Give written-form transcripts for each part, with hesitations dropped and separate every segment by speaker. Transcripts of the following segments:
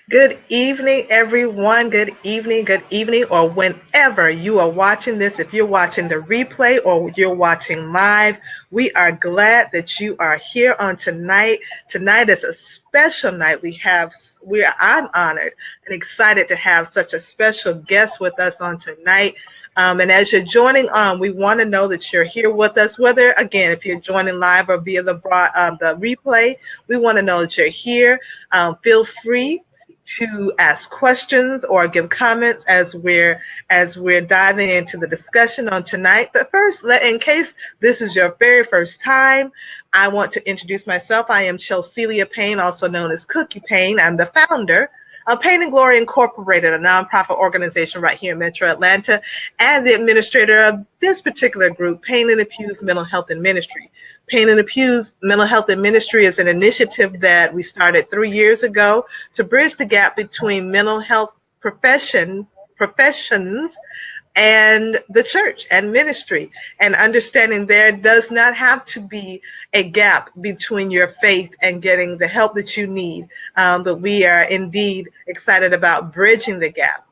Speaker 1: Good evening, everyone. Good evening, or whenever you are watching this. If you're watching the replay or you're watching live, we are glad that you are here on tonight. Tonight is a special night. I'm honored and excited to have such a special guest with us on tonight. And as you're joining on, we want to know that you're here with us. Whether again, if you're joining live or via the replay, we want to know that you're here. Feel free to ask questions or give comments as we're diving into the discussion on tonight. But first, in case this is your very first time, I want to introduce myself. I am Chelsealya Payne, also known as Cookie Payne. I'm the founder of Pain and Glory Incorporated, a nonprofit organization right here in Metro Atlanta, and the administrator of this particular group, Pain and the Pews Mental Health and Ministry. Pain in the Pews Mental Health and Ministry is an initiative that we started 3 years ago to bridge the gap between mental health professions and the church and ministry, and understanding there does not have to be a gap between your faith and getting the help that you need. But we are indeed excited about bridging the gap.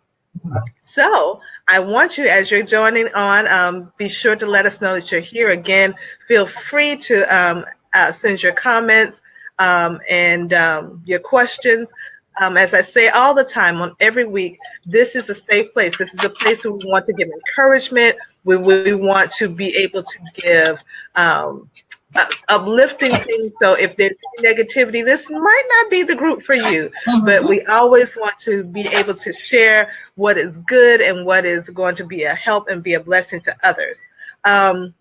Speaker 1: So I want you, as you're joining on, be sure to let us know that you're here. Again, feel free to send your comments and your questions. As I say all the time on every week, this is a safe place. This is a place where we want to give encouragement, where we want to be able to give uplifting things. So if there's negativity, this might not be the group for you, but we always want to be able to share what is good and what is going to be a help and be a blessing to others. And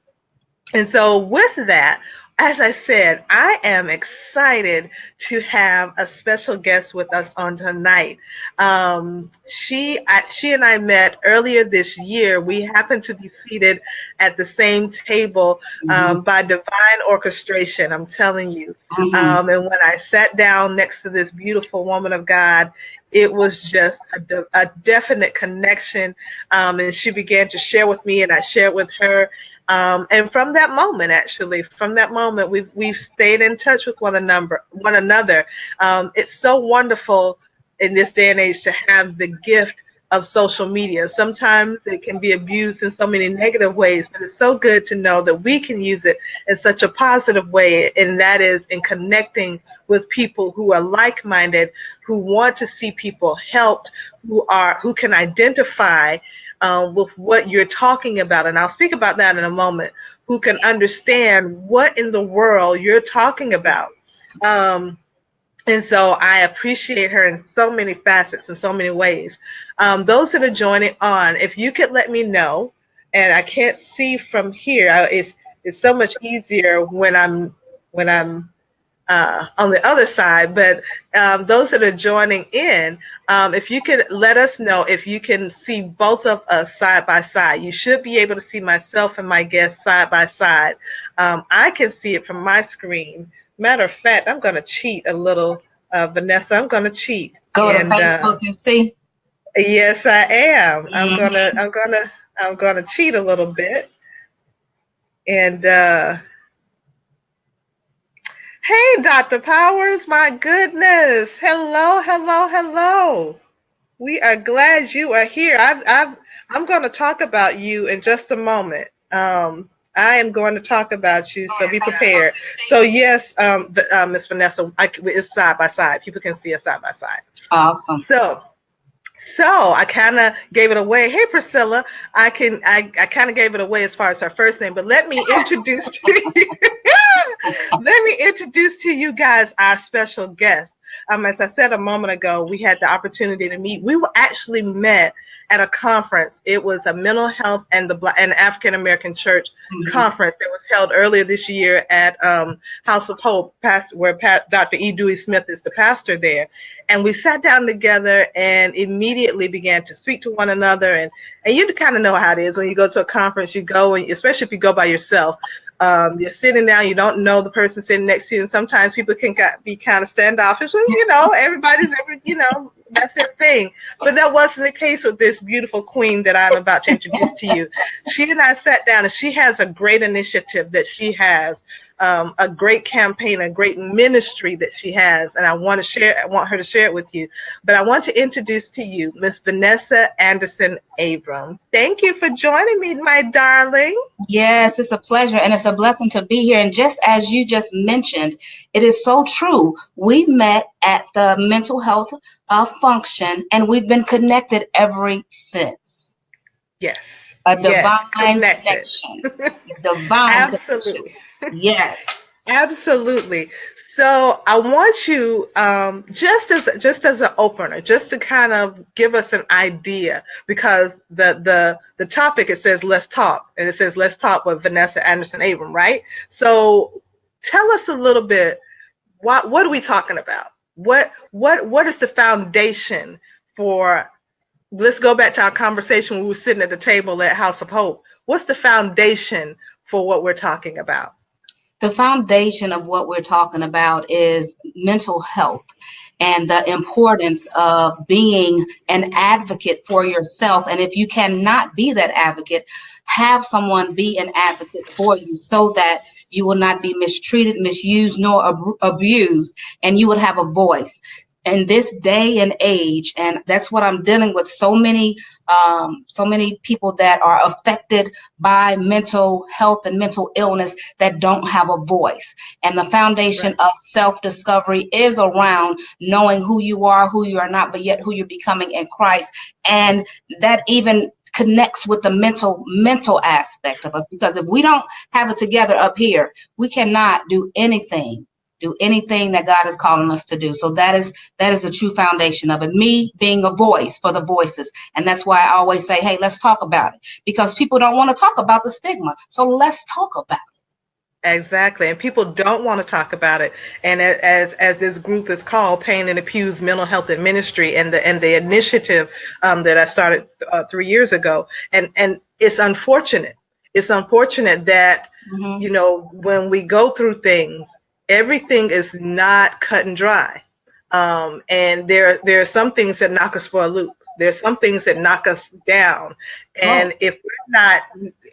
Speaker 1: so with that, as I said, I am excited to have a special guest with us on tonight. She and I met earlier this year. We happened to be seated at the same table by divine orchestration, I'm telling you. And when I sat down next to this beautiful woman of God, it was just a definite connection. And she began to share with me, and I shared with her. And from that moment, we've stayed in touch with one another. It's so wonderful in this day and age to have the gift of social media. Sometimes it can be abused in so many negative ways, but it's so good to know that we can use it in such a positive way, and that is in connecting with people who are like-minded, who want to see people helped, who can identify with what you're talking about. And I'll speak about that in a moment, who can understand what in the world you're talking about. And so I appreciate her in so many facets, in so many ways. Those that are joining on, if you could let me know, and I can't see from here, it's so much easier when I'm on the other side, but those that are joining in, if you could let us know if you can see both of us side by side. You should be able to see myself and my guest side by side. I can see it from my screen. Matter of fact, I'm going to cheat a little, Venessa. I'm going to cheat.
Speaker 2: Go to Facebook and see.
Speaker 1: Yes, I am. I'm gonna cheat a little bit. And hey, Dr. Powers, my goodness. Hello. We are glad you are here. I'm going to talk about you in just a moment. I am going to talk about you, so be prepared. So yes, Miss Venessa, it's side by side. People can see us side by side.
Speaker 2: Awesome.
Speaker 1: So I kind of gave it away. Hey, Priscilla, I kind of gave it away as far as her first name, but let me introduce to you. Let me introduce to you guys our special guest. As I said a moment ago, we had the opportunity to meet. We were actually met at a conference. It was a mental health and African American church conference that was held earlier this year at House of Hope, where Dr. E. Dewey Smith is the pastor there. And we sat down together and immediately began to speak to one another. And you kind of know how it is when you go to a conference. You go, and especially if you go by yourself. You're sitting down, you don't know the person sitting next to you, and sometimes people can be kind of standoffish. Everybody's that's their thing. But that wasn't the case with this beautiful queen that I'm about to introduce to you. She and I sat down, and she has a great initiative that she has a great campaign, a great ministry that she has, and I want her to share it with you. But I want to introduce to you Miss Venessa Anderson-Abram. Thank you for joining me, my darling.
Speaker 2: Yes, it's a pleasure and it's a blessing to be here. And just as you just mentioned, it is so true. We met at the mental health function, and we've been connected ever since.
Speaker 1: Yes.
Speaker 2: A
Speaker 1: Yes.
Speaker 2: divine
Speaker 1: Connected.
Speaker 2: connection. Divine connection.
Speaker 1: Absolutely.
Speaker 2: Yes.
Speaker 1: Absolutely. So I want you, just as an opener, just to kind of give us an idea, because the topic, it says let's talk, and it says let's talk with Venessa Anderson-Abram, right? So tell us a little bit. What are we talking about? What is the foundation for? Let's go back to our conversation when we were sitting at the table at House of Hope. What's the foundation for what we're talking about?
Speaker 2: The foundation of what we're talking about is mental health and the importance of being an advocate for yourself. And if you cannot be that advocate, have someone be an advocate for you so that you will not be mistreated, misused, nor abused, and you will have a voice. In this day and age, and that's what I'm dealing with, so many people that are affected by mental health and mental illness that don't have a voice. And the foundation of self-discovery is around knowing who you are not, but yet who you're becoming in Christ. And that even connects with the mental aspect of us, because if we don't have it together up here, we cannot do anything that God is calling us to do. So that is the true foundation of it. Me being a voice for the voices. And that's why I always say, hey, let's talk about it, because people don't want to talk about the stigma. So let's talk about it.
Speaker 1: Exactly. And people don't want to talk about it. And as this group is called, Payne and the Pews Mental Health and Ministry, and the initiative that I started 3 years ago. And it's unfortunate. It's unfortunate that, when we go through things, everything is not cut and dry. And there are some things that knock us for a loop. There's some things that knock us down. And if we're not,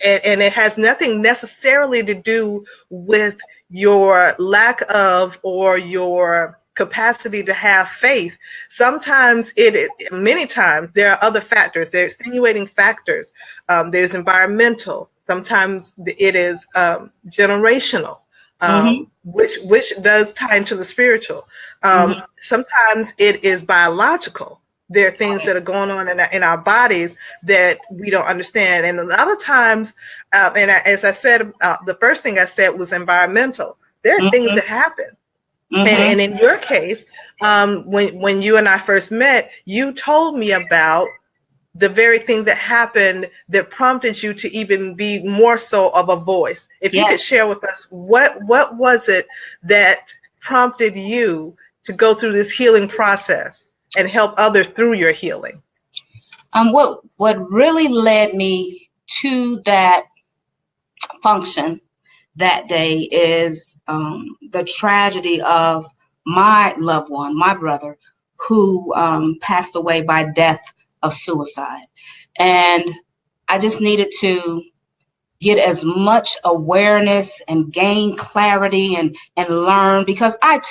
Speaker 1: and it has nothing necessarily to do with your lack of or your capacity to have faith. Sometimes many times there are other factors. There's extenuating factors. There's environmental. Sometimes it is generational. Which does tie into the spiritual. Sometimes it is biological. There are things that are going on in our bodies that we don't understand. And a lot of times, as I said, the first thing I said was environmental. There are things that happen. And in your case, when you and I first met, you told me about the very thing that happened that prompted you to even be more so of a voice. If you could share with us, what was it that prompted you to go through this healing process and help others through your healing?
Speaker 2: What really led me to that function that day is the tragedy of my loved one, my brother, who passed away by death of suicide. And I just needed to get as much awareness and gain clarity and learn, because I'm a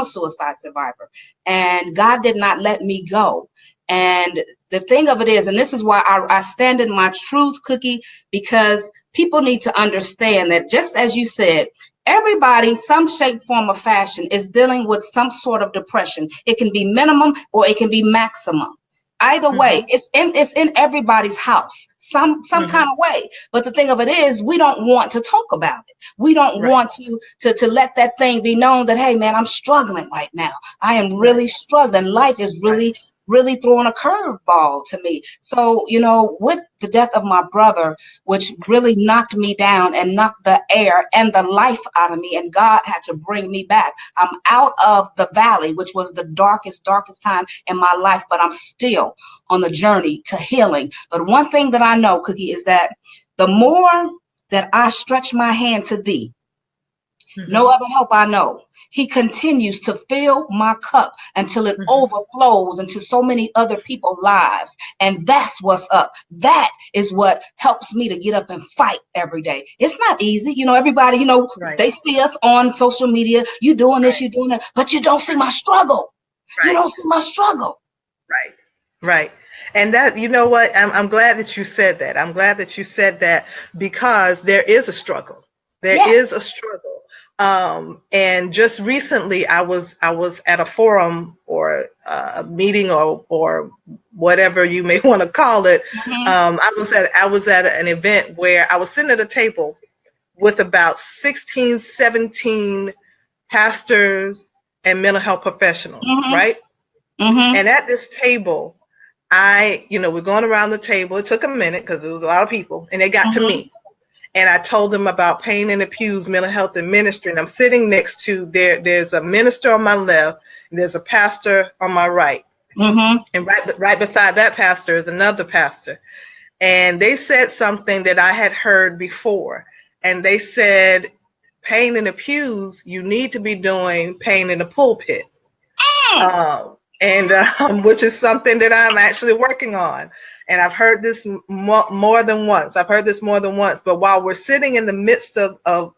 Speaker 2: suicide survivor, and God did not let me go. And the thing of it is, and this is why I stand in my truth, Cookie, because people need to understand that, just as you said, everybody, some shape, form, or fashion, is dealing with some sort of depression. It can be minimum or it can be maximum. Either way, it's in everybody's house, some kind of way. But the thing of it is, we don't want to talk about it. We don't want to let that thing be known that, hey, man, I'm struggling right now. I am really struggling. Life is really throwing a curveball to me. So, with the death of my brother, which really knocked me down and knocked the air and the life out of me, and God had to bring me back. I'm out of the valley, which was the darkest time in my life, but I'm still on the journey to healing. But one thing that I know, Cookie, is that the more that I stretch my hand to thee, no other help I know. He continues to fill my cup until it overflows into so many other people's lives. And that's what's up. That is what helps me to get up and fight every day. It's not easy. You know, everybody, you know, they see us on social media. You doing this, you doing that, but you don't see my struggle. You don't see my struggle.
Speaker 1: Right. And that, you know what, I'm glad that you said that. I'm glad that you said that, because there is a struggle. There is a struggle. And just recently I was at a forum or a meeting or whatever you may want to call it. I was at an event where I was sitting at a table with about 16, 17 pastors and mental health professionals, right? And at this table, we're going around the table. It took a minute because there was a lot of people, and they got to me. And I told them about Payne in the Pews, mental health and ministry. And I'm sitting next to there's a minister on my left, and there's a pastor on my right. And right beside that pastor is another pastor. And they said something that I had heard before. And they said, Payne in the Pews, you need to be doing Payne in the pulpit. Which is something that I'm actually working on. And I've heard this more than once. But while we're sitting in the midst of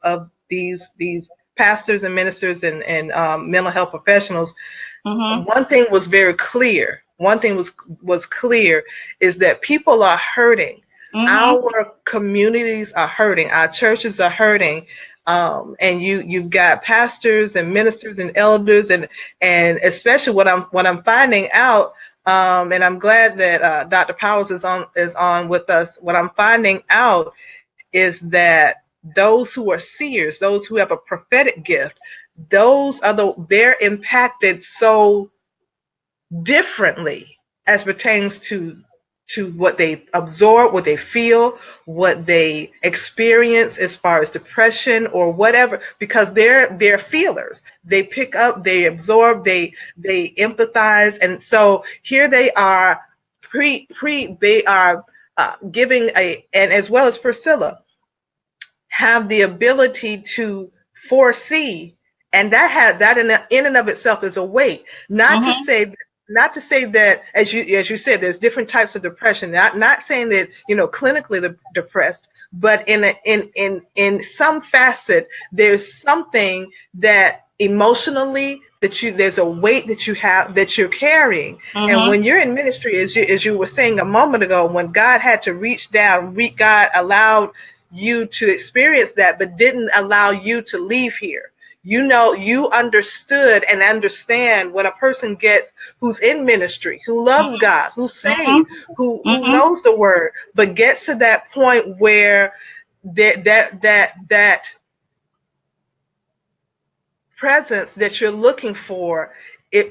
Speaker 1: these pastors and ministers and mental health professionals, one thing was very clear. One thing was clear is that people are hurting. Our communities are hurting. Our churches are hurting. And you've got pastors and ministers and elders and especially what I'm finding out, and I'm glad that Dr. Powers is on with us. What I'm finding out is that those who are seers, those who have a prophetic gift, they're impacted so differently as pertains to what they absorb, what they feel, what they experience as far as depression or whatever, because they're feelers. They pick up, they absorb, they empathize, and so here they are. They are giving and as well as Priscilla have the ability to foresee, and that in and of itself is a weight. Not to say that, as you said, there's different types of depression. Not saying that clinically depressed, but in some facet, there's something that emotionally there's a weight that you have that you're carrying. And when you're in ministry, as you were saying a moment ago, when God had to reach down, God allowed you to experience that, but didn't allow you to leave here. You understood and understand when a person who's in ministry, who loves God, who's saved, who knows the word, but gets to that point where that presence that you're looking for,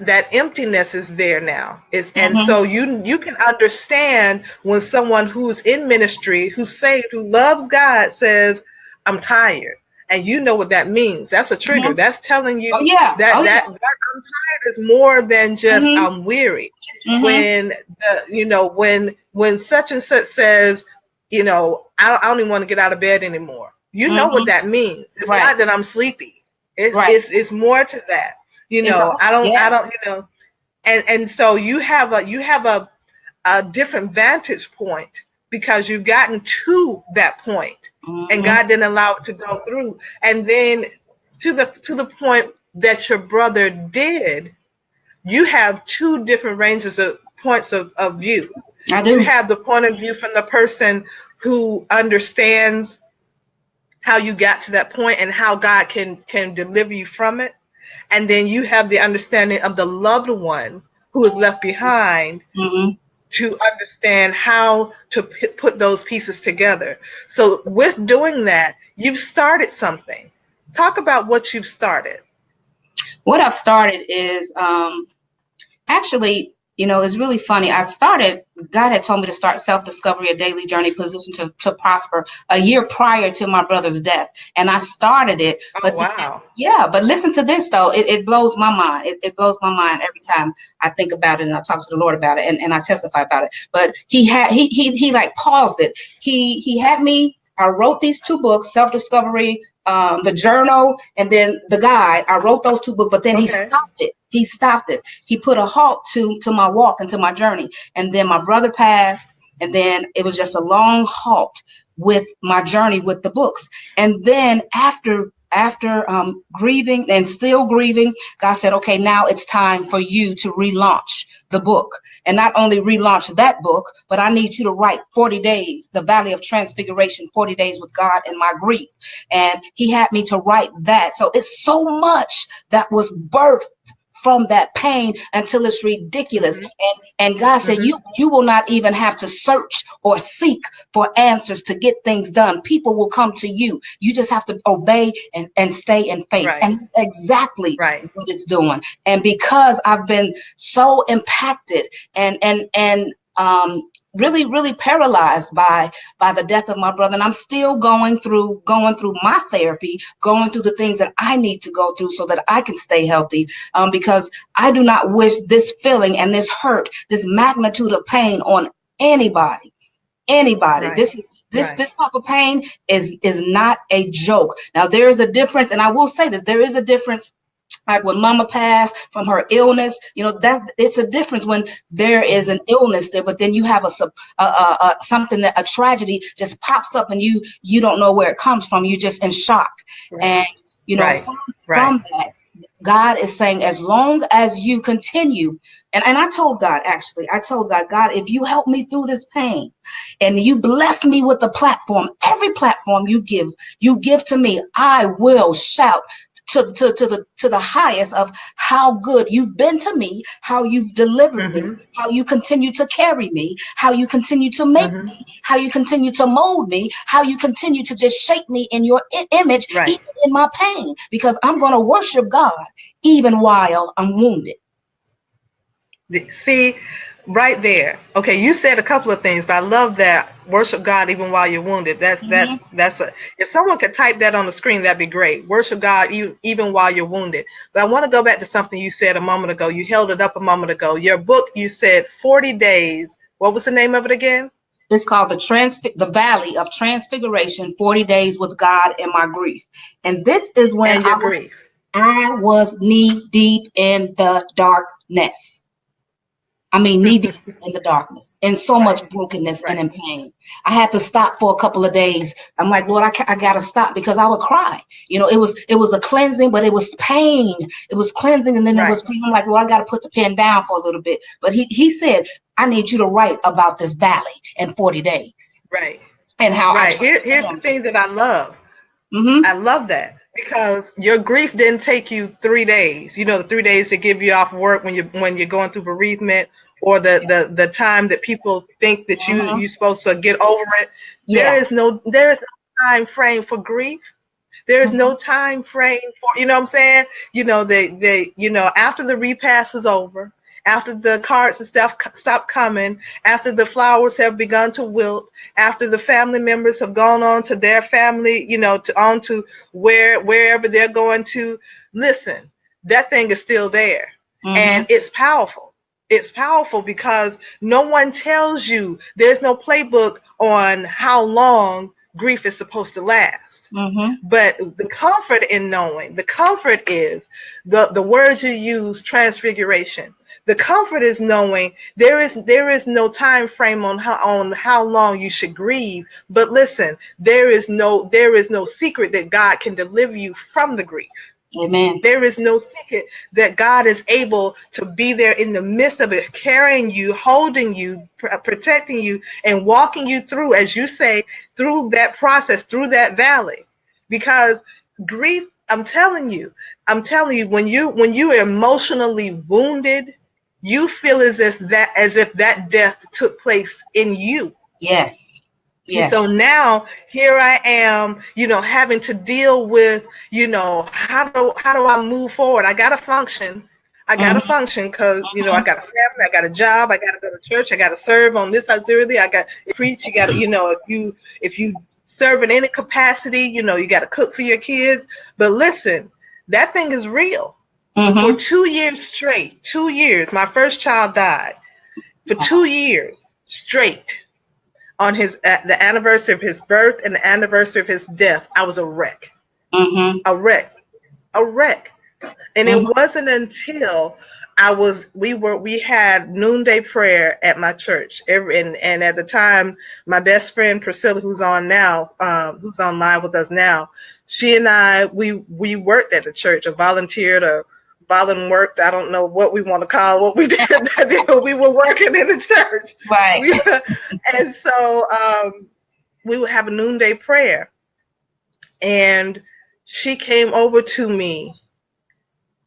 Speaker 1: that emptiness is there now. And so you can understand when someone who's in ministry, who's saved, who loves God says, I'm tired. And you know what that means. That's a trigger. That's telling you that I'm tired is more than just I'm weary. When when such and such says, I don't even want to get out of bed anymore. You know what that means. It's not that I'm sleepy. It's more to that. I don't. And so you have a different vantage point because you've gotten to that point. And God didn't allow it to go through. And then to the point that your brother did, you have two different ranges of points of view. I do. You have the point of view from the person who understands how you got to that point and how God can deliver you from it. And then you have the understanding of the loved one who is left behind to understand how to put those pieces together. So with doing that, you've started something. Talk about what you've started.
Speaker 2: What I've started is actually, it's really funny. God had told me to start Self-Discovery, a daily journey positioned to prosper a year prior to my brother's death. And I started it. But
Speaker 1: wow.
Speaker 2: But listen to this, though. It blows my mind. It blows my mind every time I think about it and I talk to the Lord about it and I testify about it. But he like paused it. He had me I wrote these 2 books, Self-Discovery, the journal, and then the guide. I wrote those 2 books, but then he stopped it. He put a halt to my walk and to my journey. And then my brother passed, and then it was just a long halt with my journey with the books. And then after grieving and still grieving, God said, okay, now it's time for you to relaunch the book. And not only relaunch that book, but I need you to write 40 days, the Valley of Transfiguration, 40 days with God and my grief. And he had me to write that. So it's so much that was birthed from that pain until it's ridiculous. And God said, you will not even have to search or seek for answers to get things done. People will come to you. You just have to obey and stay in faith.
Speaker 1: Right.
Speaker 2: And that's exactly what it's doing. And because I've been so impacted and really, really paralyzed by the death of my brother. And I'm still going through my therapy, going through the things that I need to go through so that I can stay healthy. Because I do not wish this feeling and this hurt, this magnitude of pain on anybody. Right. This type of pain is not a joke. Now there is a difference, and I will say that there is a difference. Like when Mama passed from her illness, that it's a difference when there is an illness there, but then you have something that a tragedy just pops up and you don't know where it comes from. You're just in shock. And from that, God is saying, as long as you continue, and I told God, God, if you help me through this pain and you bless me with the platform, every platform you give to me, I will shout to the highest of how good you've been to me, how you've delivered me, how you continue to carry me, how you continue to make me, how you continue to mold me, how you continue to just shape me in your image, even in my pain, because I'm going to worship God even while I'm wounded.
Speaker 1: See, right there. Okay, you said a couple of things, but I love that. Worship God even while you're wounded. That's if someone could type that on the screen, that'd be great. Worship God even while you're wounded. But I want to go back to something you said a moment ago. You held it up a moment ago. Your book, you said 40 days. What was the name of it again?
Speaker 2: It's called the Valley of Transfiguration, 40 Days with God and My Grief. And this is when I was knee deep in the darkness. I mean, knee deep in the darkness, and so much brokenness and in pain. I had to stop for a couple of days. I'm like, Lord, I got to stop, because I would cry. It was a cleansing, but it was pain. It was cleansing, and then it was pain. I'm like, Lord, I got to put the pen down for a little bit. But he said, I need you to write about this valley in 40 days.
Speaker 1: Right.
Speaker 2: And how
Speaker 1: here's the thing that I love. I love that. Because your grief didn't take you 3 days. The 3 days to give you off work when you're going through bereavement, or the time that people think that you're supposed to get over it. There is no time frame for grief. There is no time frame for, you know what I'm saying? They after the repast is over, after the cards and stuff stop coming, after the flowers have begun to wilt, after the family members have gone on to their family, on to wherever they're going to, listen, that thing is still there. And it's powerful. It's powerful because no one tells you, there's no playbook on how long grief is supposed to last. But the comfort is the words you use, transfiguration. The comfort is knowing there is no time frame on how long you should grieve. But listen, there is no secret that God can deliver you from the grief.
Speaker 2: Amen.
Speaker 1: There is no secret that God is able to be there in the midst of it, carrying you, holding you, protecting you, and walking you through, as you say, through that process, through that valley. Because grief, I'm telling you, when you are emotionally wounded, you feel as if that death took place in you.
Speaker 2: Yes.
Speaker 1: Yes. So now here I am, having to deal with, how do I move forward? I got to function. I got to function because, I got a family, I got a job, I got to go to church, I got to serve on this auxiliary, I got to preach, you got to, if you serve in any capacity, you got to cook for your kids. But listen, that thing is real. For 2 years straight, 2 years, my first child died. For 2 years straight, on the anniversary of his birth and the anniversary of his death, I was a wreck.
Speaker 2: Mm-hmm.
Speaker 1: A wreck. A wreck. And
Speaker 2: Mm-hmm.
Speaker 1: it wasn't until we had noonday prayer at my church. And at the time, my best friend Priscilla, who's on now, who's online with us now, she and I, we worked at the church, or volunteered, or worked. I don't know what we want to call what we did, but we were working in the church.
Speaker 2: Right.
Speaker 1: And so we would have a noonday prayer. And she came over to me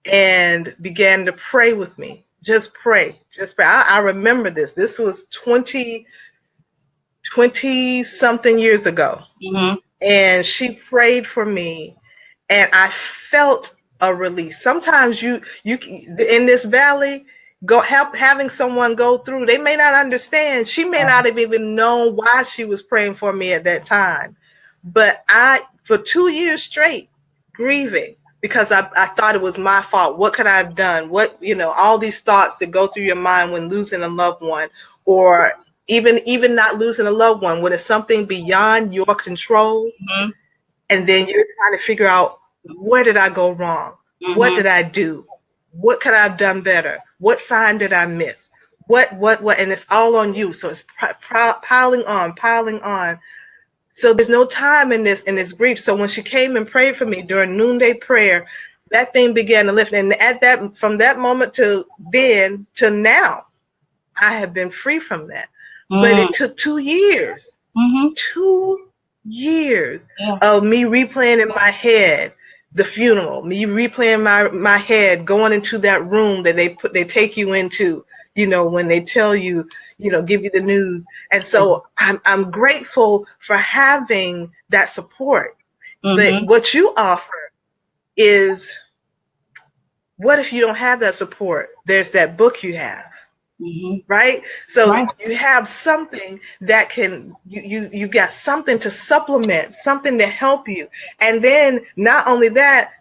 Speaker 1: and began to pray with me. Just pray. I remember this. This was 20 something years ago.
Speaker 2: Mm-hmm.
Speaker 1: And she prayed for me, and I felt a release. Sometimes you in this valley, having someone go through, they may not understand. She may not have even known why she was praying for me at that time. But for 2 years straight, grieving, because I thought it was my fault. What could I have done? All these thoughts that go through your mind when losing a loved one, or even not losing a loved one, when it's something beyond your control.
Speaker 2: Mm-hmm.
Speaker 1: And then you're trying to figure out, where did I go wrong?
Speaker 2: Mm-hmm.
Speaker 1: What did I do? What could I have done better? What sign did I miss? What? And it's all on you. So it's piling on. So there's no time in this grief. So when she came and prayed for me during noonday prayer, that thing began to lift. And from that moment to then to now, I have been free from that. Mm-hmm. But it took 2 years. Mm-hmm. 2 years of me replaying in my head the funeral, me replaying my head going into that room that they take you into, when they tell you, give you the news. And so I'm grateful for having that support. Mm-hmm. But what you offer is, what if you don't have that support? There's that book you have. Mm-hmm. Right? So you have something that you got something to supplement, something to help you. And then not only that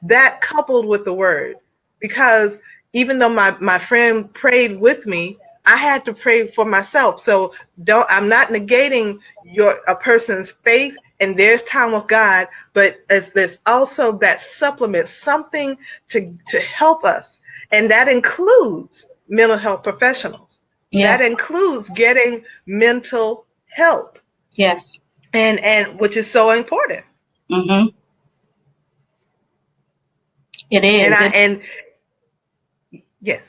Speaker 1: coupled with the word, because even though my friend prayed with me, I had to pray for myself. So I'm not negating a person's faith, and there's time with God, but there's also that supplement, something to help us. And that includes mental health professionals. Yes. That includes getting mental help.
Speaker 2: Yes.
Speaker 1: And which is so important.
Speaker 2: Mm-hmm. It is.
Speaker 1: And yes.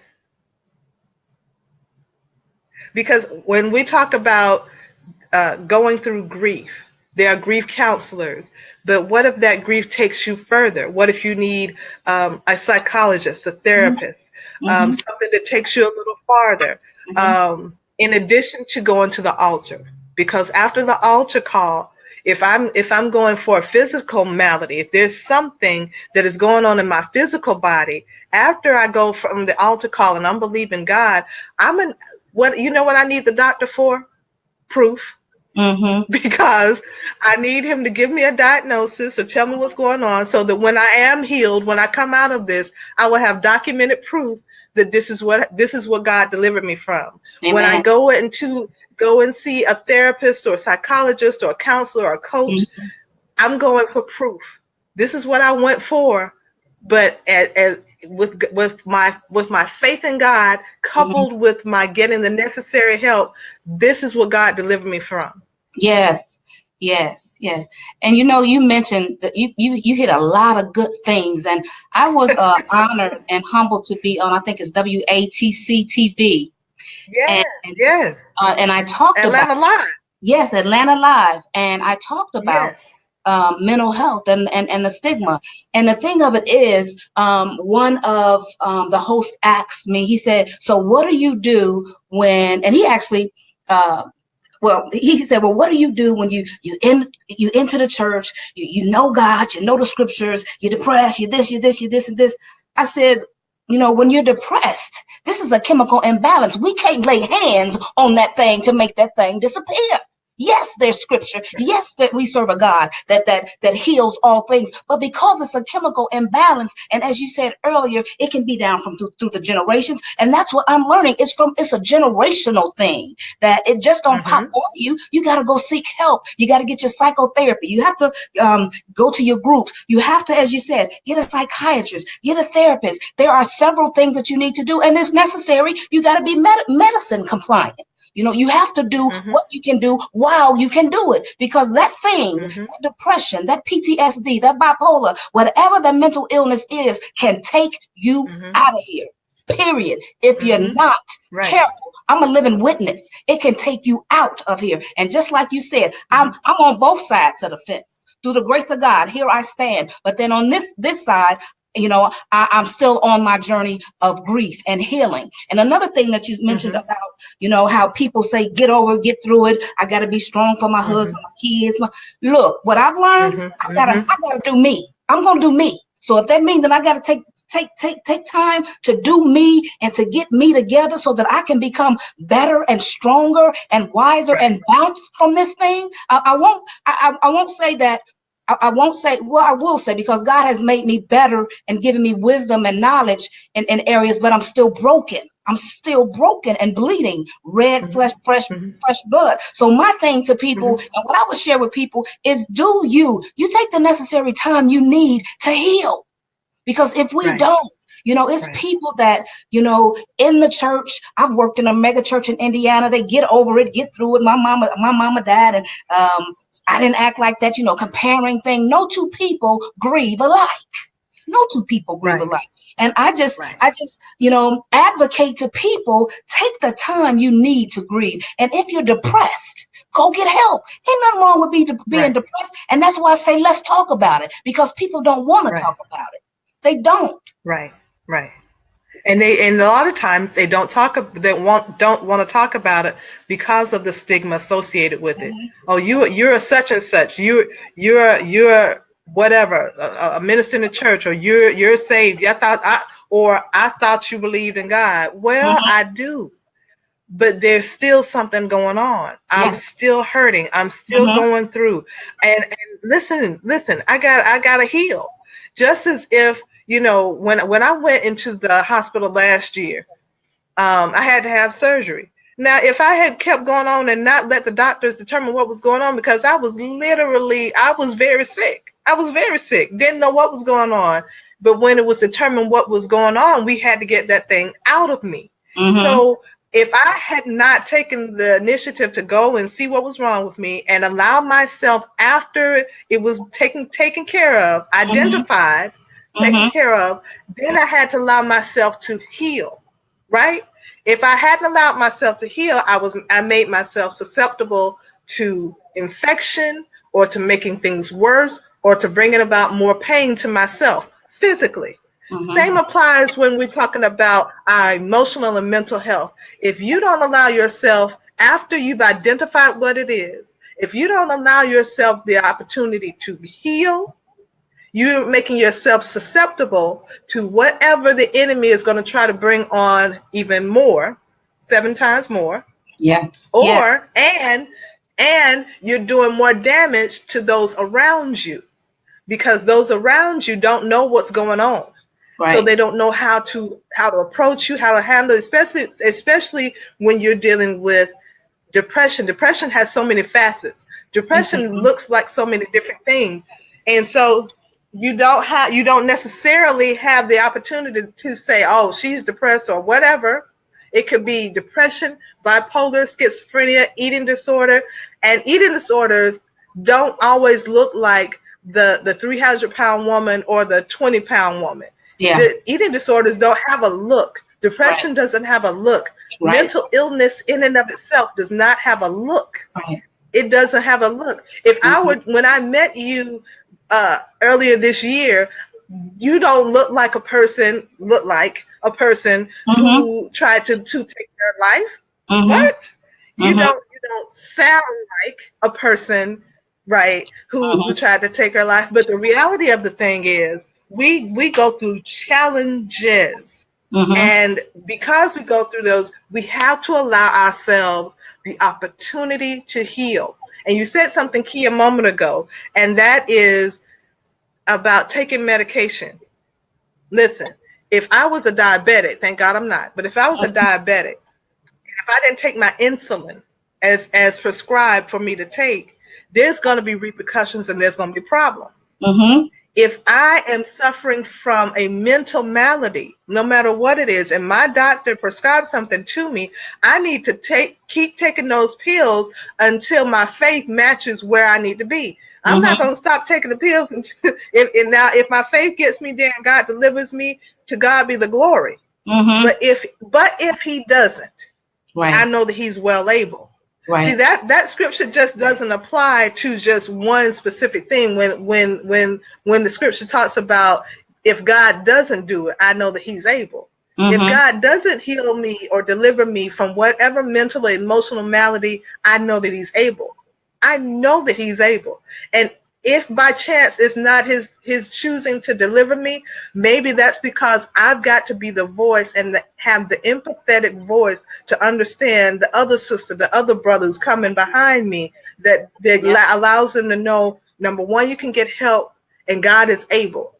Speaker 1: Because when we talk about going through grief, there are grief counselors. But what if that grief takes you further? What if you need a psychologist, a therapist, mm-hmm. Something that takes you a little farther? Mm-hmm. In addition to going to the altar, because after the altar call, if I'm going for a physical malady, if there's something that is going on in my physical body, after I go from the altar call and I'm believing God, what I need the doctor for? Proof. Mm-hmm. Because I need him to give me a diagnosis or tell me what's going on, so that when I am healed, when I come out of this, I will have documented proof that this is what God delivered me from. Amen. When I go and see a therapist or a psychologist or a counselor or a coach, mm-hmm. I'm going for proof. This is what I went for, but with my faith in God, coupled mm-hmm. with my getting the necessary help, this is what God delivered me from.
Speaker 2: Yes. And you mentioned that you hit a lot of good things, and I was honored and humbled to be on, I think it's WATC TV.
Speaker 1: Yes.
Speaker 2: And I talked
Speaker 1: Atlanta
Speaker 2: about
Speaker 1: Live.
Speaker 2: Yes, Atlanta Live, and I talked about mental health and the stigma. And the thing of it is, one of the hosts asked me, he said, "So what do you do when?" And he actually. He said, "Well, what do you do when you enter the church, you know God, you know the scriptures, you're depressed, you're this, and this." I said, when you're depressed, this is a chemical imbalance. We can't lay hands on that thing to make that thing disappear. Yes, there's scripture. Yes, that we serve a God that heals all things. But because it's a chemical imbalance, and as you said earlier, it can be down from through the generations. And that's what I'm learning. It's a generational thing that it just don't pop on you. You got to go seek help. You got to get your psychotherapy. You have to go to your groups. You have to, as you said, get a psychiatrist, get a therapist. There are several things that you need to do, and it's necessary. You got to be medicine compliant. You have to do what you can do while you can do it, because that thing, that depression, that PTSD, that bipolar, whatever the mental illness is, can take you out of here. Period. If you're not careful, I'm a living witness. It can take you out of here. And just like you said, I'm on both sides of the fence. Through the grace of God, here I stand. But then on this side, I'm still on my journey of grief and healing. And another thing that you mentioned about, how people say, get over, get through it. I got to be strong for my husband, my kids. Look, what I've learned, I gotta do me. I'm going to do me. So if that means that I got to take time to do me and to get me together so that I can become better and stronger and wiser and bounce from this thing, I won't say that. I won't say, well, I will say, because God has made me better and given me wisdom and knowledge in areas, but I'm still broken. I'm still broken and bleeding red flesh, fresh blood. So my thing to people, and what I would share with people, is you take the necessary time you need to heal. Because if we don't, it's people that, in the church. I've worked in a mega church in Indiana. They get over it, get through it. My mama died, and I didn't act like that, comparing thing. No two people grieve alike. No two people grieve alike. And I just, advocate to people, take the time you need to grieve. And if you're depressed, go get help. Ain't nothing wrong with being depressed. And that's why I say, let's talk about it, because people don't want to talk about it. They don't.
Speaker 1: Right. And a lot of times they don't want to talk about it because of the stigma associated with it. Oh, you're a such and such. You're whatever, a minister in the church, or you're saved. I thought you believed in God. Well, I do, but there's still something going on. I'm still hurting. I'm still going through. And listen, I gotta heal. Just as if, when I went into the hospital last year, I had to have surgery. Now, if I had kept going on and not let the doctors determine what was going on, because I was very sick. Didn't know what was going on. But when it was determined what was going on, we had to get that thing out of me. So if I had not taken the initiative to go and see what was wrong with me and allow myself, after it was taken care of, identified, taken care of, then I had to allow myself to heal, right? If I hadn't allowed myself to heal, I made myself susceptible to infection, or to making things worse, or to bringing about more pain to myself physically. Same applies when we're talking about our emotional and mental health. If you don't allow yourself, after you've identified what it is, if you don't allow yourself the opportunity to heal, you're making yourself susceptible to whatever the enemy is going to try to bring on, even more, 7 times more. And you're doing more damage to those around you, because those around you don't know what's going on. So they don't know how to approach you, how to handle it, especially when you're dealing with depression. Depression has so many facets. Depression looks like so many different things. And so you don't necessarily have the opportunity to say, oh, she's depressed or whatever. It could be depression, bipolar, schizophrenia, eating disorder. And eating disorders don't always look like the 300-pound woman or the 20-pound woman. The eating disorders don't have a look. Depression doesn't have a look. Mental illness in and of itself does not have a look. It doesn't have a look. When I met you earlier this year, you don't look like a person who tried to take their life. What? You don't sound like a person, right, who tried to take her life. But the reality of the thing is, we go through challenges. And because we go through those, we have to allow ourselves the opportunity to heal. And you said something key a moment ago, and that is about taking medication. Listen, if I was a diabetic, thank God I'm not, but if I was a diabetic, if I didn't take my insulin as prescribed for me to take, there's going to be repercussions and there's going to be problems.
Speaker 2: Mm-hmm.
Speaker 1: If I am suffering from a mental malady, no matter what it is, and my doctor prescribes something to me, I need to keep taking those pills until my faith matches where I need to be. I'm not going to stop taking the pills. If my faith gets me there and God delivers me, to God be the glory. But if he doesn't, I know that he's well able. See, that scripture just doesn't apply to just one specific thing. When the scripture talks about if God doesn't do it, I know that he's able. If God doesn't heal me or deliver me from whatever mental or emotional malady, I know that he's able. I know that he's able. And if by chance it's not his choosing to deliver me, maybe that's because I've got to be the voice and have the empathetic voice to understand the other sister, the other brothers coming behind me, that allows them to know, number one, you can get help and God is able.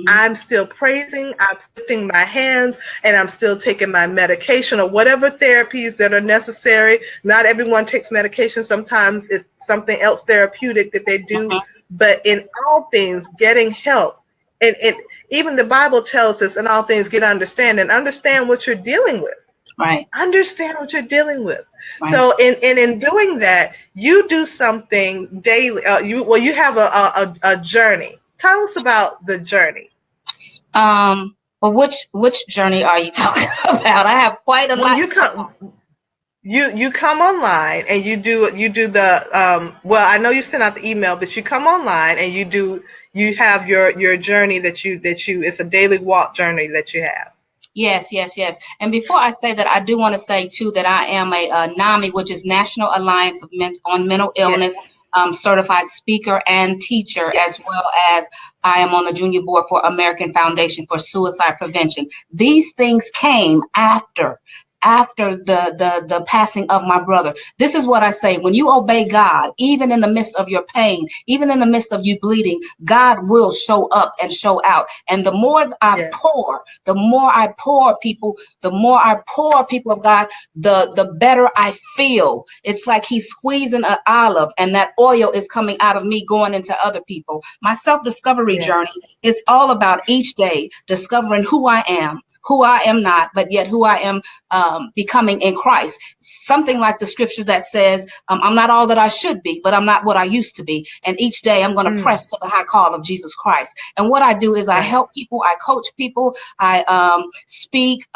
Speaker 1: I'm still praising, I'm lifting my hands, and I'm still taking my medication or whatever therapies that are necessary. Not everyone takes medication. Sometimes it's something else therapeutic that they do. But in all things, getting help. And even the Bible tells us in all things, get understanding. Understand what you're dealing with.
Speaker 2: Right.
Speaker 1: Understand what you're dealing with. Right. So in doing that, you do something daily. You have a journey. Tell us about the journey.
Speaker 2: Well, which journey are you talking about? I have quite a lot.
Speaker 1: You come online and you do the well, I know you sent out the email, but you come online and you have your journey that you it's a daily walk journey that you have.
Speaker 2: Yes. And before I say that, I do want to say too that I am a NAMI, which is National Alliance on Mental Illness. Certified speaker and teacher, as well as I am on the junior board for American Foundation for Suicide Prevention. These things came after the passing of my brother. This is what I say: when you obey God, even in the midst of your pain, even in the midst of you bleeding, God will show up and show out. And the more I pour, the more I pour people of God, the better I feel. It's like he's squeezing an olive and that oil is coming out of me going into other people. My self-discovery journey, it's all about each day discovering who I am not, but yet who I am becoming in Christ. Something like the scripture that says, I'm not all that I should be, but I'm not what I used to be. And each day I'm going to press to the high call of Jesus Christ. And what I do is I help people, I coach people, I speak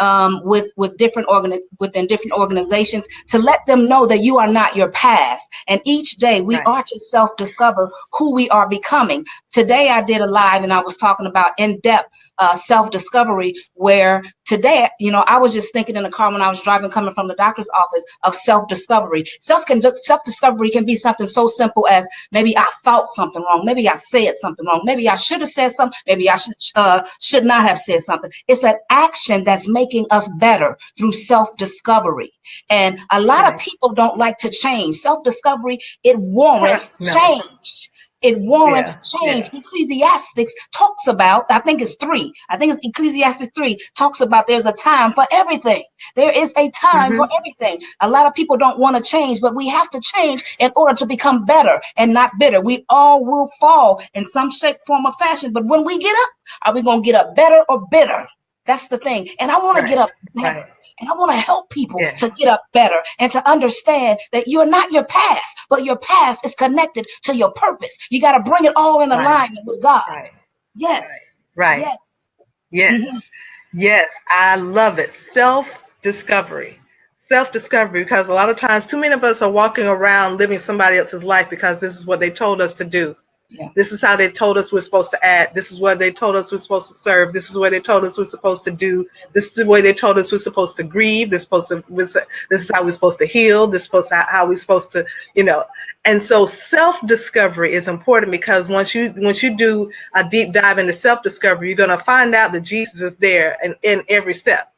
Speaker 2: within different organizations to let them know that you are not your past. And each day we are to self-discover who we are becoming. Today I did a live and I was talking about in-depth self-discovery, where today, I was just thinking in the car when I was driving, coming from the doctor's office, of self-discovery. Self-discovery can be something so simple as maybe I thought something wrong. Maybe I said something wrong. Maybe I should have said something. Maybe I should not have said something. It's an action that's making us better through self-discovery. And a lot of people don't like to change. Self-discovery, it warrants change. It warrants change. Ecclesiastes talks about, I think it's Ecclesiastes 3 talks about there's a time for everything. There is a time for everything. A lot of people don't want to change, but we have to change in order to become better and not bitter. We all will fall in some shape, form, or fashion. But when we get up, are we going to get up better or bitter? That's the thing. And I want to get up better. And I want to help people to get up better and to understand that you're not your past, but your past is connected to your purpose. You got to bring it all in alignment with God. Yes. Yes.
Speaker 1: Yes. I love it. Self-discovery, because a lot of times too many of us are walking around living somebody else's life because this is what they told us to do. This is how they told us we're supposed to act. This is what they told us we're supposed to serve. This is what they told us we're supposed to do. This is the way they told us we're supposed to grieve. This is how we're supposed to heal. This is how we're supposed to, And so self-discovery is important, because once you do a deep dive into self-discovery, you're going to find out that Jesus is there in every step.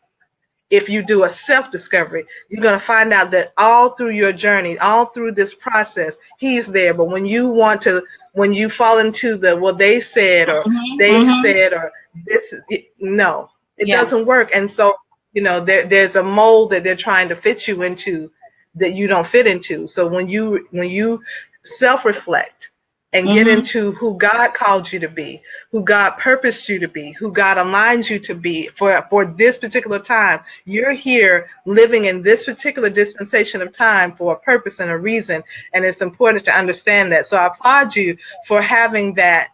Speaker 1: if you do a self-discovery, you're going to find out that all through your journey, all through this process, he's there. But when you fall into the, well, they said, or they said, or this, no, it doesn't work. And so, there's a mold that they're trying to fit you into that you don't fit into. So when you self-reflect and get into who God called you to be, who God purposed you to be, who God aligns you to be for this particular time. You're here living in this particular dispensation of time for a purpose and a reason, and it's important to understand that. So I applaud you for having that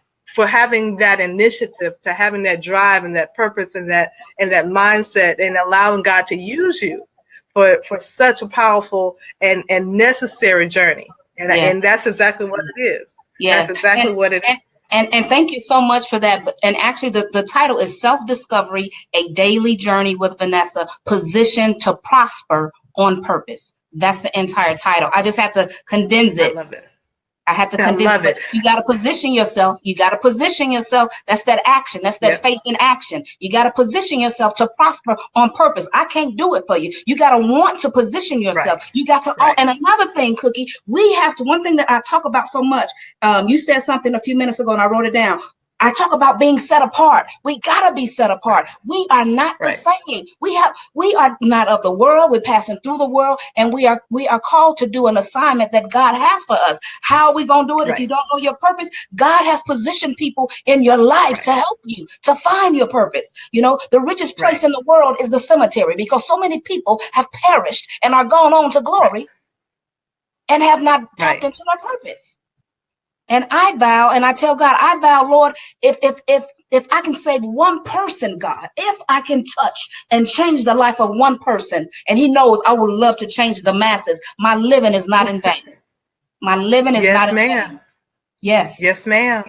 Speaker 1: initiative, to having that drive and that purpose and that mindset, and allowing God to use you for such a powerful and necessary journey. And that's exactly what it is.
Speaker 2: Yes.
Speaker 1: That's exactly what it is.
Speaker 2: And thank you so much for that. And actually, the title is Self-Discovery, A Daily Journey with Venessa, Positioned to Prosper on Purpose. That's the entire title. I just have to condense it.
Speaker 1: I love it.
Speaker 2: I had to condense it. You got to position yourself. You got to position yourself. That's that action. That's that faith in action. You got to position yourself to prosper on purpose. I can't do it for you. You got to want to position yourself.
Speaker 1: Right.
Speaker 2: You got to. Right. And another thing, Cookie, we have to, one thing that I talk about so much, you said something a few minutes ago and I wrote it down. I talk about being set apart. We gotta be set apart. We are not the same. We are not of the world. We're passing through the world, and we are called to do an assignment that God has for us. How are we gonna do it if you don't know your purpose? God has positioned people in your life to help you to find your purpose. The richest place in the world is the cemetery, because so many people have perished and are gone on to glory and have not tapped into their purpose. And I vow, and I tell God, I vow, Lord, if I can save one person, God, if I can touch and change the life of one person, and he knows I would love to change the masses, my living is not in vain. My living is not in vain. Yes.
Speaker 1: Yes, ma'am.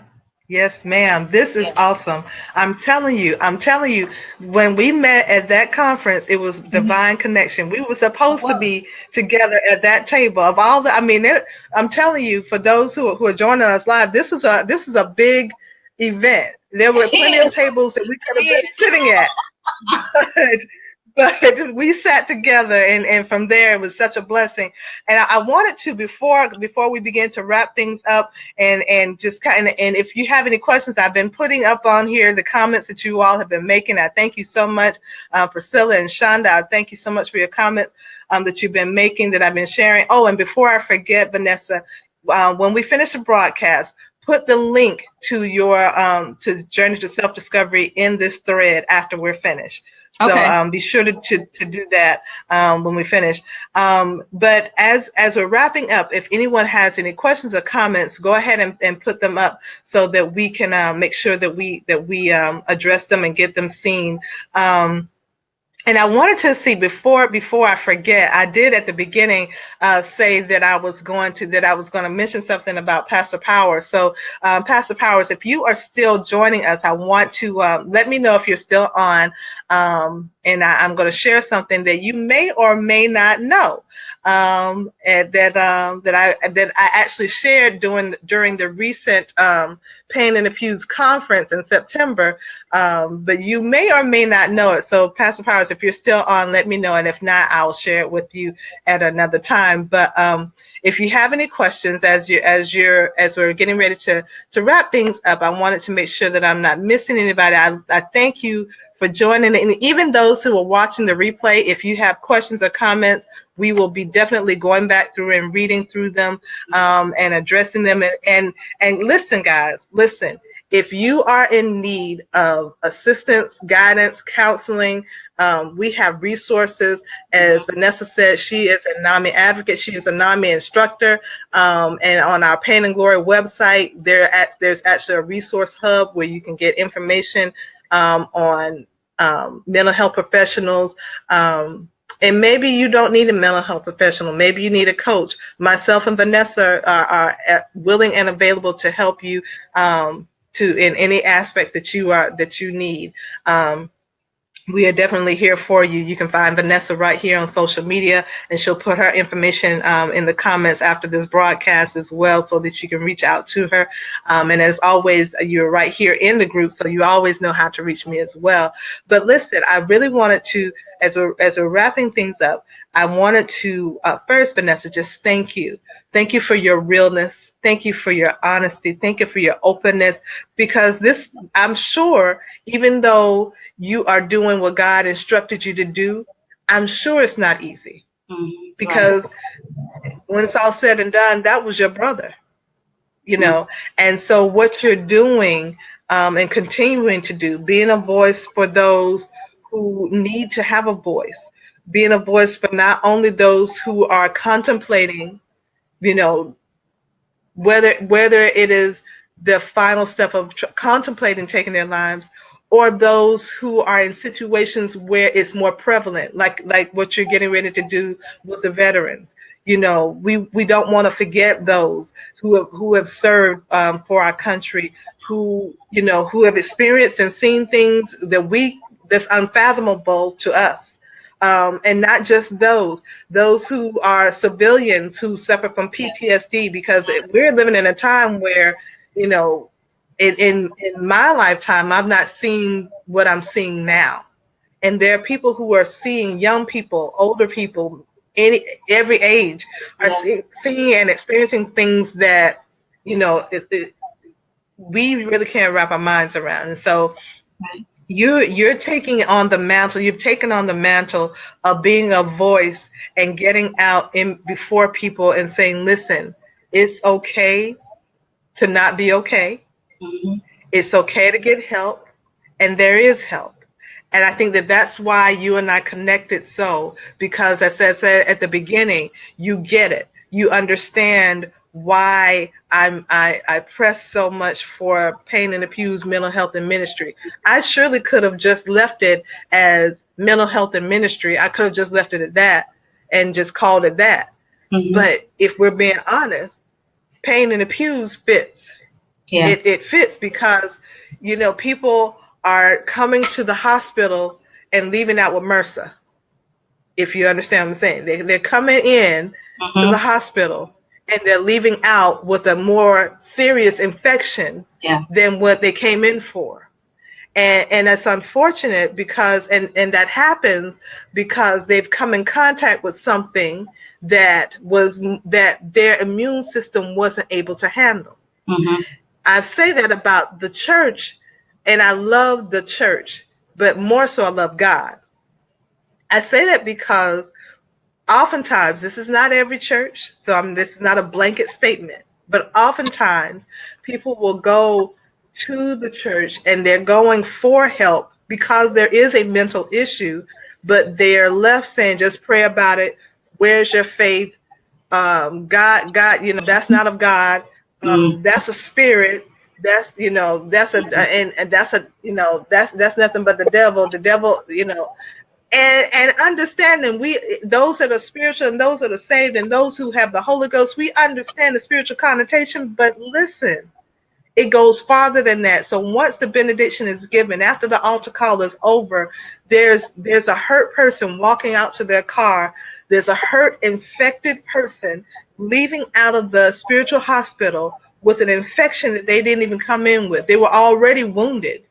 Speaker 1: Yes, ma'am. This is awesome. I'm telling you, when we met at that conference, it was divine connection. We were supposed to be together at that table of all I'm telling you, for those who are joining us live, this is a big event. There were plenty of tables that we could have been sitting at. But we sat together, and from there it was such a blessing. And I wanted to, before we begin to wrap things up, and just kind of, and if you have any questions, I've been putting up on here the comments that you all have been making. I thank you so much, Priscilla and Shonda. I thank you so much for your comments that you've been making, that I've been sharing. Oh, and before I forget, Venessa, when we finish the broadcast, put the link to your to Journey to Self-Discovery in this thread after we're finished. So be sure to do that when we finish. But as we're wrapping up, if anyone has any questions or comments, go ahead and put them up so that we can make sure that we address them and get them seen. And I wanted to see, before I forget, I did at the beginning say that I was going to mention something about Pastor Powers. So Pastor Powers, if you are still joining us, I want to let me know if you're still on. And I'm going to share something that you may or may not know, that I actually shared during the recent Payne and the Pews conference in September. But you may or may not know it. So Pastor Powers, if you're still on, let me know. And if not, I'll share it with you at another time. But if you have any questions as we're getting ready to wrap things up, I wanted to make sure that I'm not missing anybody. I thank you for joining. And even those who are watching the replay, if you have questions or comments, we will be definitely going back through and reading through them and addressing them. And listen, guys, listen. If you are in need of assistance, guidance, counseling, we have resources. As Venessa said, she is a NAMI advocate. She is a NAMI instructor. And on our Pain and Glory website, there's actually a resource hub where you can get information on mental health professionals. And maybe you don't need a mental health professional. Maybe you need a coach. Myself and Venessa are willing and available to help you in any aspect that you need. we are definitely here for you. You can find Venessa right here on social media, and she'll put her information in the comments after this broadcast as well, so that you can reach out to her. And as always, you're right here in the group, so you always know how to reach me as well. But listen, I really wanted to, as we're wrapping things up, I wanted to first, Vanessa, just thank you. Thank you for your realness. Thank you for your honesty. Thank you for your openness. Because this, I'm sure, even though you are doing what God instructed you to do, I'm sure it's not easy. Because when it's all said and done, that was your brother, you know. And so what you're doing and continuing to do, being a voice for those who need to have a voice, being a voice for not only those who are contemplating, you know, whether it is the final step of contemplating taking their lives, or those who are in situations where it's more prevalent, like what you're getting ready to do with the veterans. You know, we don't want to forget those who have served for our country, who, you know, who have experienced and seen things that's unfathomable to us. And not just those who are civilians who suffer from PTSD, because we're living in a time where, you know, in my lifetime, I've not seen what I'm seeing now. And there are people who are seeing, young people, older people, every age, are seeing and experiencing things that, you know, we really can't wrap our minds around. And so you're taking on the mantle. You've taken on the mantle of being a voice and getting out in before people and saying, listen, it's okay to not be okay. It's okay to get help, and there is help. And I think that that's why you and I connected so, because as I said at the beginning, you get it. You understand why I press so much for Payne and the Pews mental health and ministry. I surely could have just left it as mental health and ministry. I could have just left it at that and just called it that. But if we're being honest, Payne and the Pews fits. It fits because, you know, people are coming to the hospital and leaving out with MRSA. If you understand what I'm saying, they're coming in to the hospital and they're leaving out with a more serious infection than what they came in for. And that's unfortunate because, and that happens because they've come in contact with something that their immune system wasn't able to handle. I say that about the church, and I love the church, but more so I love God. I say that because oftentimes, this is not every church, so this is not a blanket statement, but oftentimes people will go to the church and they're going for help because there is a mental issue, but they're left saying, just pray about it. Where's your faith? God, you know, that's not of God. That's a spirit. That's, you know, that's and that's a, you know, that's nothing but the devil. The devil, you know, and understanding those that are spiritual and those that are saved and those who have the Holy Ghost, we understand the spiritual connotation. But listen, it goes farther than that. So once the benediction is given, after the altar call is over, there's a hurt person walking out to their car. There's a hurt, infected person leaving out of the spiritual hospital with an infection that they didn't even come in with. They were already wounded.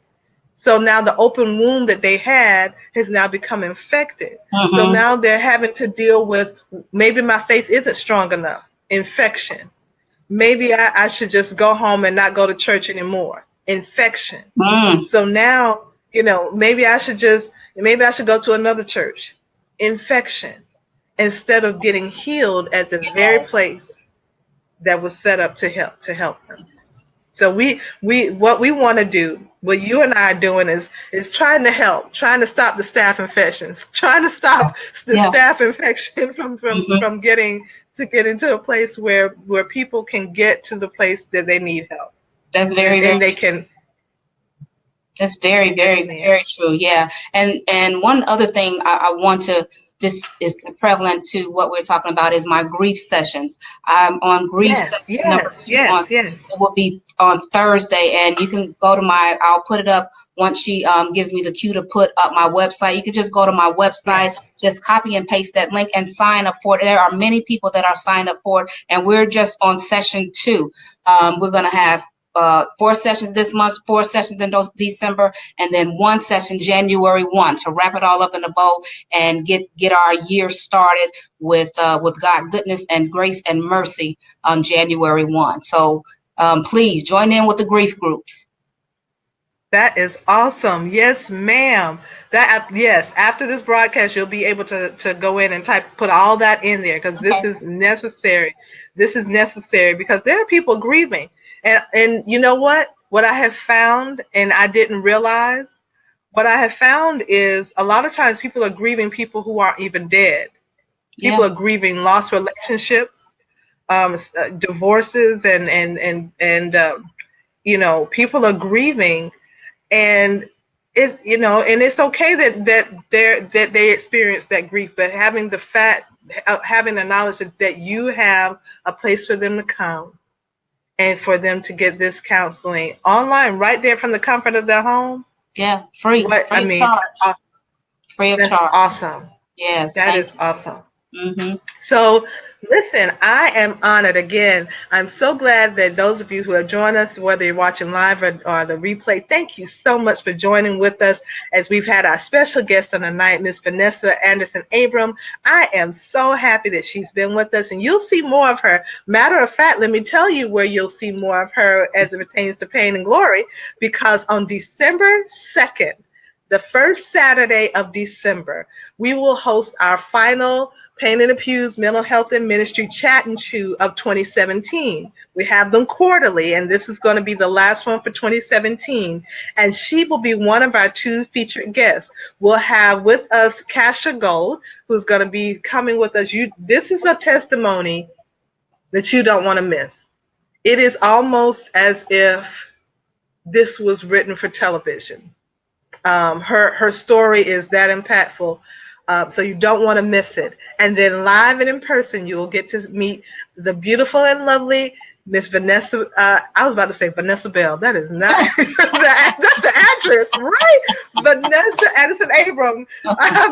Speaker 1: So now the open wound that they had has now become infected. So now they're having to deal with, maybe my faith isn't strong enough, infection. Maybe I should just go home and not go to church anymore, infection. So now, you know, maybe I should go to another church, infection, instead of getting healed at the very place that was set up to help them. So what we want to do, what you and I are doing is trying to help, trying to stop the staph infections, trying to stop the staph infection from getting to a place where people can get to the place that they need help.
Speaker 2: That's very
Speaker 1: true.
Speaker 2: That's very, very, very true. Yeah. And one other thing I want to this is prevalent to what we're talking about is my grief sessions. I'm on grief session number 2 on it will be on Thursday, and you can go to I'll put it up once she gives me the cue to put up my website. You can just go to my website, just copy and paste that link and sign up for it. There are many people that are signed up for it, and we're just on session 2. We're going to have 4 sessions this month, 4 sessions in December, and then 1 session January 1 to wrap it all up in a bow and get our year started with God goodness and grace and mercy on January 1. So please join in with the grief groups.
Speaker 1: That is awesome. Yes, ma'am. After this broadcast, you'll be able to go in and put all that in there, because this is necessary. This is necessary because there are people grieving. And you know what I have found, and I didn't realize, what I have found is a lot of times people are grieving people who aren't even dead. People are grieving lost relationships, divorces, and people are grieving, and it's okay that they experience that grief, but having the knowledge that you have a place for them to come, and for them to get this counseling online right there from the comfort of their home.
Speaker 2: Yeah, free of charge. Free of charge.
Speaker 1: Awesome.
Speaker 2: Yes.
Speaker 1: That is awesome.
Speaker 2: Mm-hmm.
Speaker 1: So, listen, I am honored. Again, I'm so glad that those of you who have joined us, whether you're watching live or the replay, thank you so much for joining with us as we've had our special guest on the night, Miss Venessa Anderson-Abram. I am so happy that she's been with us, and you'll see more of her. Matter of fact, let me tell you where you'll see more of her as it pertains to Pain and Glory, because on December 2nd, the first Saturday of December, we will host our final Payne in the Pews Mental Health and Ministry Chat and Chew of 2017. We have them quarterly, and this is going to be the last one for 2017. And she will be one of our 2 featured guests. We'll have with us Kasha Gold, who's going to be coming with us. This is a testimony that you don't want to miss. It is almost as if this was written for television. Her story is that impactful. So you don't want to miss it. And then live and in person, you will get to meet the beautiful and lovely Miss Venessa. I was about to say Vanessa Bell. That is not that's the actress, right? Venessa Anderson-Abram,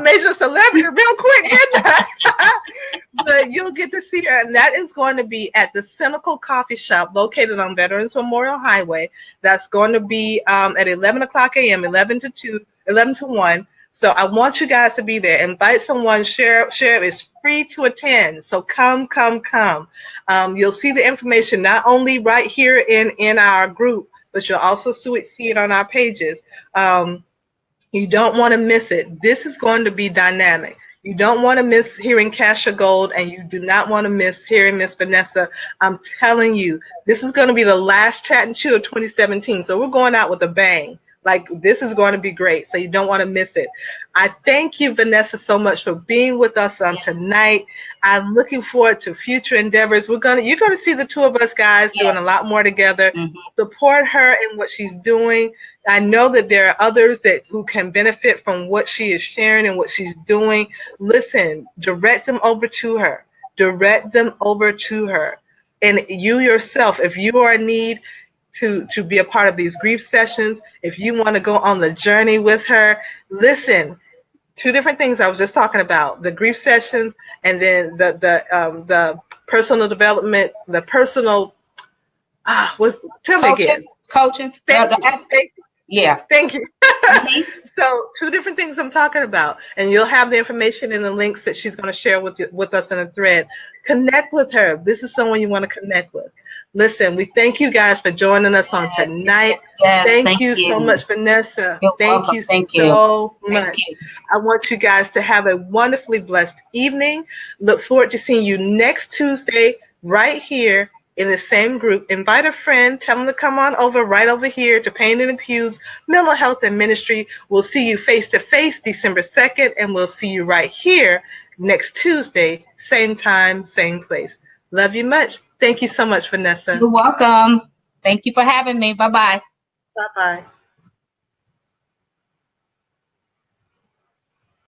Speaker 1: major celebrity, real quick, didn't I? But you'll get to see her, and that is going to be at the Cynical Coffee Shop located on Veterans Memorial Highway. That's going to be at 11 o'clock a.m., 11 to 1. So I want you guys to be there. Invite someone, share. It's free to attend. So come. You'll see the information not only right here in our group, but you'll also see it on our pages. You don't want to miss it. This is going to be dynamic. You don't want to miss hearing Kasha Gold, and you do not want to miss hearing Miss Venessa. I'm telling you, this is going to be the last Chat and Chew of 2017. So we're going out with a bang. Like, this is going to be great, so you don't want to miss it. I thank you, Venessa, so much for being with us tonight. I'm looking forward to future endeavors. You're going to see the 2 of us guys doing a lot more together. Mm-hmm. Support her in what she's doing. I know that there are others who can benefit from what she is sharing and what she's doing. Listen, direct them over to her. And you yourself, if you are in need to be a part of these grief sessions, if you want to go on the journey with her, listen, 2 different things I was just talking about, the grief sessions, and then the personal development, the personal tell me again.
Speaker 2: Coaching.
Speaker 1: Thank you.
Speaker 2: Yeah.
Speaker 1: Thank you. Mm-hmm. So 2 different things I'm talking about, and you'll have the information in the links that she's going to share with us in a thread. Connect with her. This is someone you want to connect with. Listen, we thank you guys for joining us on tonight.
Speaker 2: Yes,
Speaker 1: thank you so much, Venessa.
Speaker 2: You're
Speaker 1: thank
Speaker 2: welcome.
Speaker 1: you
Speaker 2: thank
Speaker 1: so
Speaker 2: you.
Speaker 1: much. You. I want you guys to have a wonderfully blessed evening. Look forward to seeing you next Tuesday right here in the same group. Invite a friend. Tell them to come on over right over here to Payne in the Pews Mental Health and Ministry. We'll see you face-to-face December 2nd, and we'll see you right here next Tuesday, same time, same place. Love you much. Thank you so much, Venessa.
Speaker 2: You're welcome. Thank you for having me. Bye-bye.
Speaker 1: Bye-bye.